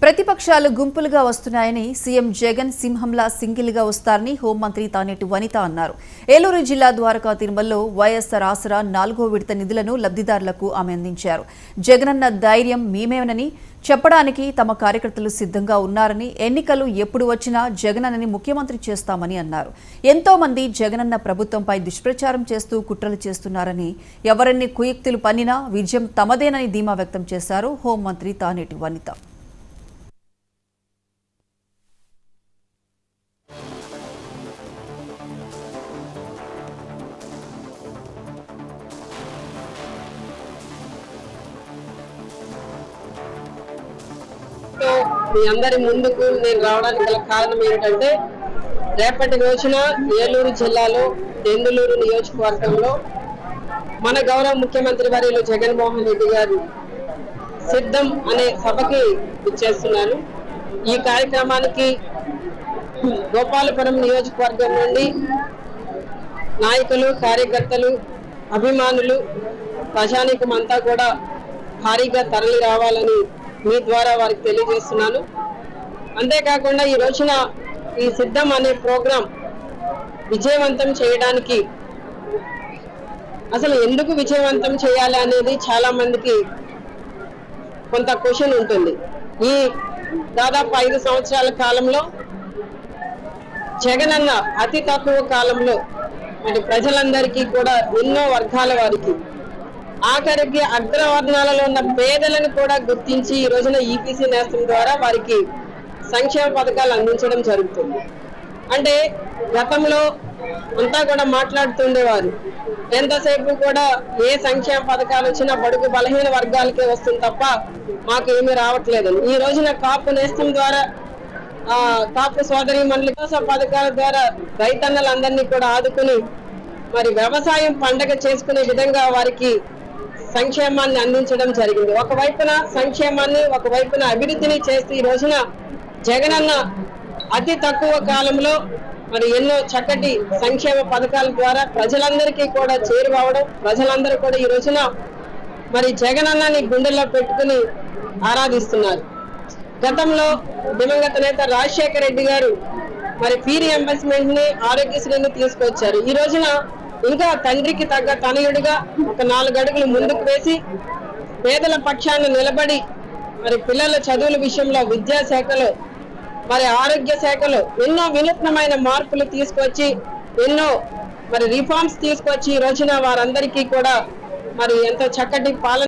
ప్రతిపక్షాలు గుంపులుగా వస్తున్నాయని సీఎం జగన్ సింహంలా సింగిల్గా వస్తారని హోంమంత్రి తానేటి వనిత అన్నారు. ఏలూరు జిల్లా ద్వారకా తిరుమలలో వైఎస్ఆర్ ఆసరా 4వ విడత నిధులను లబ్ధిదారులకు ఆమె అందించారు. జగనన్న ధైర్యం మీమేనని చెప్పడానికి తమ కార్యకర్తలు సిద్ధంగా ఉన్నారని, ఎన్నికలు ఎప్పుడు వచ్చినా జగనన్నని ముఖ్యమంత్రి చేస్తామని అన్నారు. ఎంతో మంది జగనన్న ప్రభుత్వంపై దుష్ప్రచారం చేస్తూ కుట్రలు చేస్తున్నారని, ఎవరన్ని కుయుక్తులు పన్నినా విజయం తమదేనని ధీమా వ్యక్తం చేశారు హోంమంత్రి తానేటి వనిత. మీ అందరి ముందుకు నేను రావడానికి గల కారణం ఏంటంటే, రేపటి రోజున ఏలూరు జిల్లాలో దెందులూరు నియోజకవర్గంలో మన గౌరవ ముఖ్యమంత్రి వర్యులు జగన్మోహన్ రెడ్డి గారు సిద్ధం అనే సభకి ఇచ్చేస్తున్నారు. ఈ కార్యక్రమానికి గోపాలపురం నియోజకవర్గం నుండి నాయకులు, కార్యకర్తలు, అభిమానులు, ప్రజానీకం అంతా కూడా భారీగా తరలి రావాలని మీ ద్వారా వారికి తెలియజేస్తున్నాను. అంతేకాకుండా ఈ రోజున ఈ సిద్ధం అనే ప్రోగ్రాం విజయవంతం చేయడానికి అసలు ఎందుకు విజయవంతం చేయాలి అనేది చాలా మందికి కొంత క్వశ్చన్ ఉంటుంది. ఈ దాదాపు 5 సంవత్సరాల కాలంలో జగనన్న అతి తక్కువ కాలంలో అంటే ప్రజలందరికీ కూడా ఎన్నో వర్గాల వారికి, ఆఖరికి అగ్రవర్ణాలలో ఉన్న పేదలను కూడా గుర్తించి ఈ రోజున ఈపీసీ నేస్తం ద్వారా వారికి సంక్షేమ పథకాలు అందించడం జరుగుతుంది. అంటే గతంలో అంతా కూడా మాట్లాడుతుండేవారు, ఎంతసేపు కూడా ఏ సంక్షేమ పథకాలు వచ్చినా బడుగు బలహీన వర్గాలకే వస్తుంది తప్ప మాకు ఏమీ రావట్లేదని. ఈ రోజున కాపు నేస్తం ద్వారా, కాపు సోదరి మండలి పథకాల ద్వారా రైతన్నలందరినీ కూడా ఆదుకుని మరి వ్యవసాయం పండగ చేసుకునే విధంగా వారికి సంక్షేమాన్ని అందించడం జరిగింది. ఒకవైపున సంక్షేమాన్ని, ఒకవైపున అభివృద్ధిని చేస్తూ ఈ రోజున జగనన్న అతి తక్కువ కాలంలో మరి ఎన్నో చక్కటి సంక్షేమ పథకాల ద్వారా ప్రజలందరికీ కూడా చేరువవడం, ప్రజలందరూ కూడా ఈ రోజున మరి జగనన్నని గుండెల్లో పెట్టుకుని ఆరాధిస్తున్నారు. గతంలో దివంగత నేత రాజశేఖర రెడ్డి గారు మరి ఫీ రీయింబర్స్మెంట్ ని, ఆరోగ్యశ్రీని తీసుకొచ్చారు. ఈ రోజున ఇంకా తండ్రికి తగ్గ తనయుడిగా ఒక 4 అడుగులు ముందుకు వేసి పేదల పక్షాన్ని నిలబడి మరి పిల్లల చదువుల విషయంలో, విద్యాశాఖలో, మరి ఆరోగ్య శాఖలో ఎన్నో వినూత్నమైన మార్పులు తీసుకొచ్చి, ఎన్నో మరి రిఫార్మ్స్ తీసుకొచ్చి ఈ రోజున వారందరికీ కూడా మరి ఎంతో చక్కటి పాలన